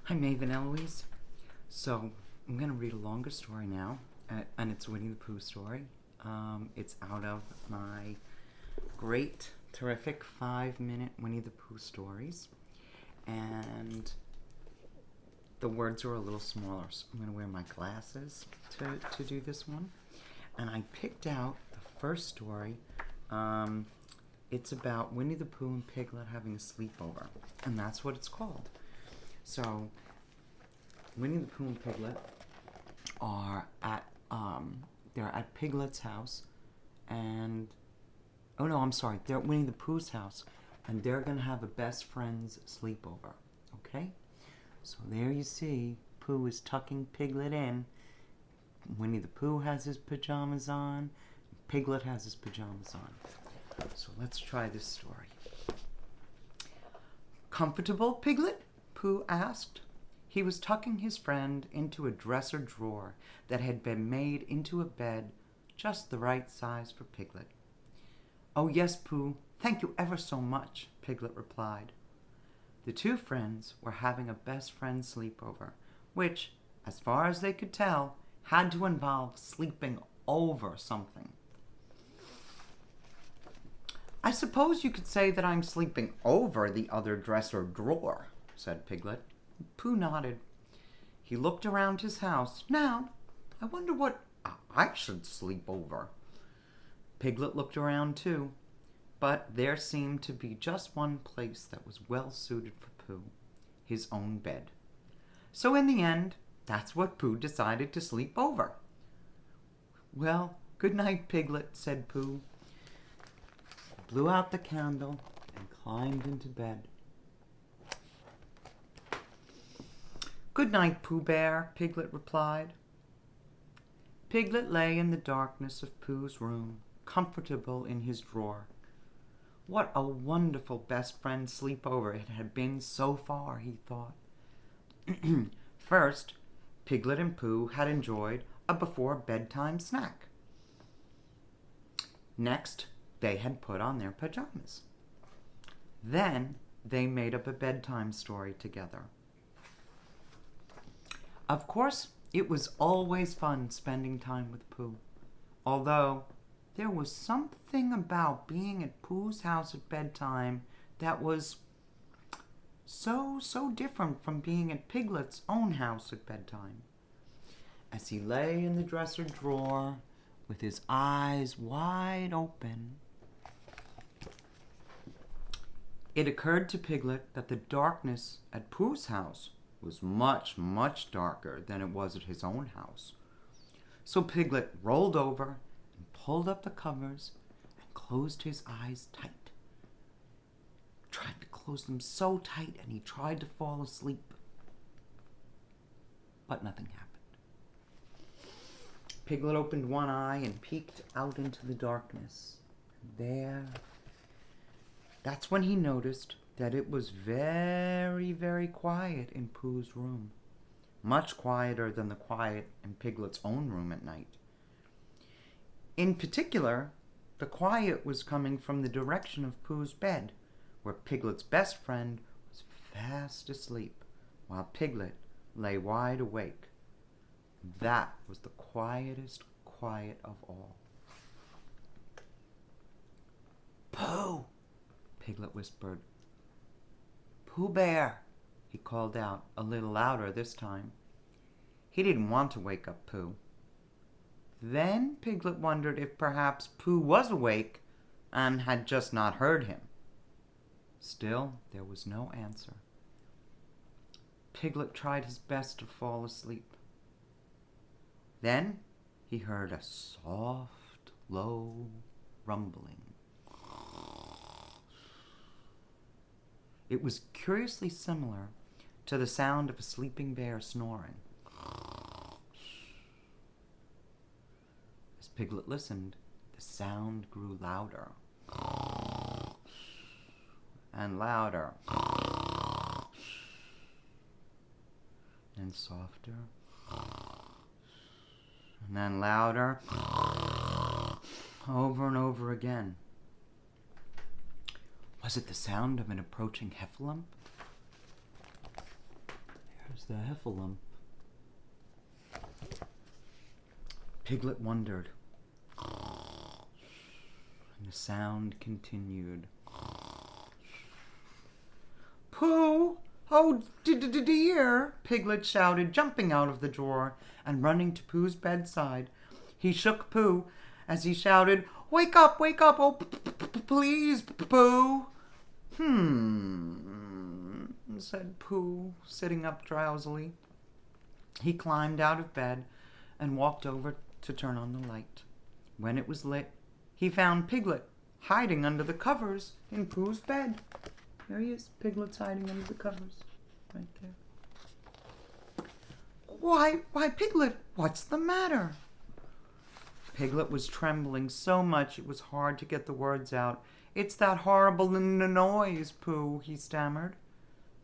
I'm Maven Eloise. So I'm going to read a longer story now, and it's Winnie the Pooh story. It's out of my great, terrific 5-minute Winnie the Pooh stories, and the words are a little smaller, so I'm going to wear my glasses to do this one. And I picked out the first story. It's about Winnie the Pooh and Piglet having a sleepover, and that's what it's called. So, Winnie the Pooh and Piglet are at they're at Piglet's house, and they're at Winnie the Pooh's house, and they're gonna have a best friends sleepover. Okay, so there you see Pooh is tucking Piglet in. Winnie the Pooh has his pajamas on. Piglet has his pajamas on. So let's try this story. Comfortable, Piglet? Pooh asked. He was tucking his friend into a dresser drawer that had been made into a bed just the right size for Piglet. Oh, yes, Pooh. Thank you ever so much, Piglet replied. The two friends were having a best friend sleepover, which, as far as they could tell, had to involve sleeping over something. I suppose you could say that I'm sleeping over the other dresser drawer, said Piglet. Pooh nodded. He looked around his house. Now, I wonder what I should sleep over. Piglet looked around too, but there seemed to be just one place that was well suited for Pooh, his own bed. So in the end, that's what Pooh decided to sleep over. Well, good night, Piglet, said Pooh. Blew out the candle and climbed into bed. Good night, Pooh Bear, Piglet replied. Piglet lay in the darkness of Pooh's room, comfortable in his drawer. What a wonderful best friend sleepover it had been so far, he thought. First, Piglet and Pooh had enjoyed a before-bedtime snack. Next, they had put on their pajamas. Then they made up a bedtime story together. Of course, it was always fun spending time with Pooh, although there was something about being at Pooh's house at bedtime that was so different from being at Piglet's own house at bedtime. As he lay in the dresser drawer with his eyes wide open, it occurred to Piglet that the darkness at Pooh's house was much darker than it was at his own house. So Piglet rolled over and pulled up the covers and closed his eyes tight. Tried to close them so tight, and he tried to fall asleep. But nothing happened. Piglet opened one eye and peeked out into the darkness. And that's when he noticed that it was very quiet in Pooh's room. Much quieter than the quiet in Piglet's own room at night. In particular, the quiet was coming from the direction of Pooh's bed, where Piglet's best friend was fast asleep, while Piglet lay wide awake. That was the quietest quiet of all. Pooh! Piglet whispered. Pooh Bear, he called out, a little louder this time. He didn't want to wake up Pooh. Then Piglet wondered if perhaps Pooh was awake and had just not heard him. Still, there was no answer. Piglet tried his best to fall asleep. Then he heard a soft, low rumbling. It was curiously similar to the sound of a sleeping bear snoring. As Piglet listened, the sound grew louder and louder and softer and then louder, over and over again. Was it the sound of an approaching heffalump? There's the heffalump. Piglet wondered, and the sound continued. Pooh! Oh, dear! Piglet shouted, jumping out of the drawer and running to Pooh's bedside. He shook Pooh as he shouted, wake up, oh, please, Pooh. Said Pooh, sitting up drowsily. He climbed out of bed and walked over to turn on the light. When it was lit, he found Piglet hiding under the covers in Pooh's bed. There he is. Piglet's hiding under the covers. Right there. Why, Piglet, what's the matter? Piglet was trembling so much it was hard to get the words out. It's that horrible noise, Pooh, he stammered.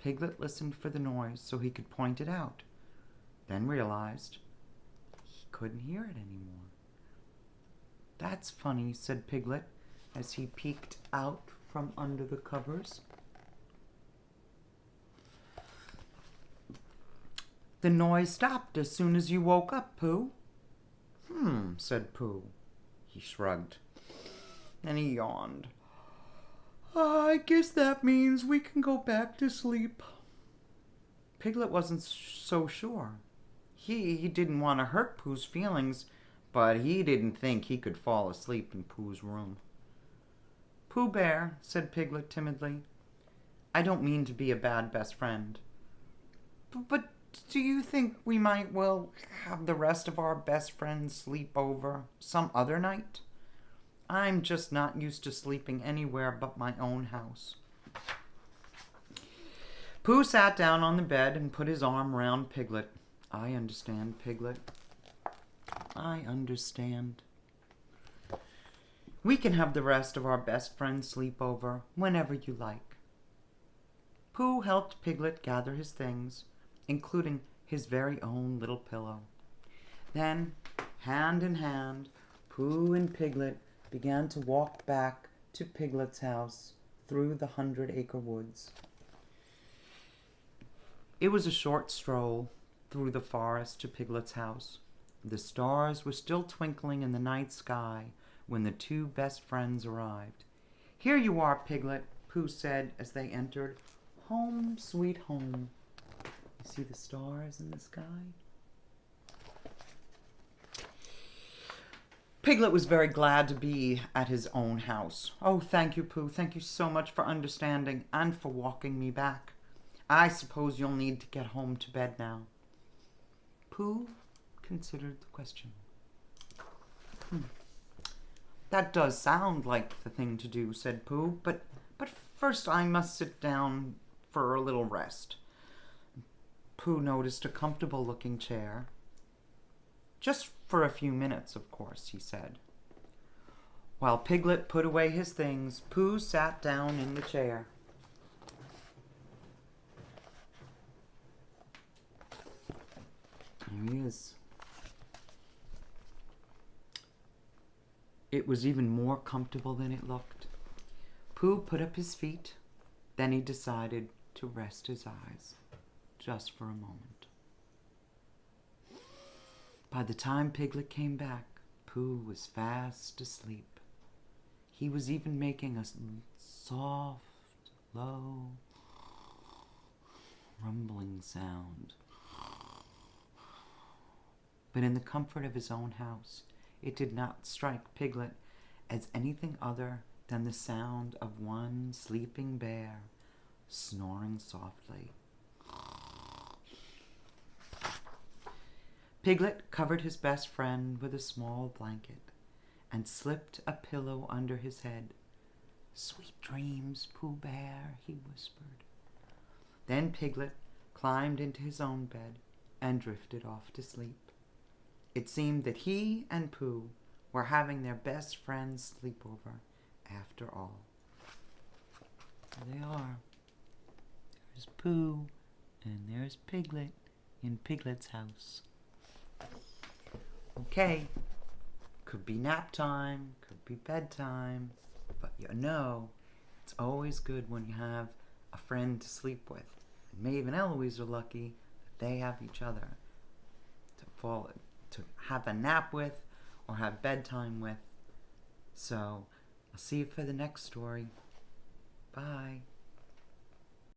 Piglet listened for the noise so he could point it out, then realized he couldn't hear it anymore. That's funny, said Piglet as he peeked out from under the covers. The noise stopped as soon as you woke up, Pooh. Said Pooh. He shrugged. And he yawned. I guess that means we can go back to sleep. Piglet wasn't so sure. He didn't want to hurt Pooh's feelings, but he didn't think he could fall asleep in Pooh's room. Pooh Bear, said Piglet timidly, I don't mean to be a bad best friend. But do you think we might, have the rest of our best friends sleep over some other night? I'm just not used to sleeping anywhere but my own house. Pooh sat down on the bed and put his arm around Piglet. I understand, Piglet. I understand. We can have the rest of our best friends sleep over whenever you like. Pooh helped Piglet gather his things, including his very own little pillow. Then, hand in hand, Pooh and Piglet began to walk back to Piglet's house through the 100-acre woods. It was a short stroll through the forest to Piglet's house. The stars were still twinkling in the night sky when the two best friends arrived. Here you are, Piglet, Pooh said as they entered. Home, sweet home. You see the stars in the sky? Piglet was very glad to be at his own house. Oh, thank you, Pooh. Thank you so much for understanding and for walking me back. I suppose you'll need to get home to bed now. Pooh considered the question. That does sound like the thing to do, said Pooh, but first I must sit down for a little rest. Pooh noticed a comfortable-looking chair. Just for a few minutes, of course, he said. While Piglet put away his things, Pooh sat down in the chair. There he is. It was even more comfortable than it looked. Pooh put up his feet, then he decided to rest his eyes, just for a moment. By the time Piglet came back, Pooh was fast asleep. He was even making a soft, low, rumbling sound. But in the comfort of his own house, it did not strike Piglet as anything other than the sound of one sleeping bear snoring softly. Piglet covered his best friend with a small blanket and slipped a pillow under his head. Sweet dreams, Pooh Bear, he whispered. Then Piglet climbed into his own bed and drifted off to sleep. It seemed that he and Pooh were having their best friend's sleepover after all. There they are. There's Pooh and there's Piglet in Piglet's house. Okay, could be nap time, could be bedtime, but you know, it's always good when you have a friend to sleep with. And Maeve and Eloise are lucky that they have each other to have a nap with or have bedtime with. So I'll see you for the next story. Bye.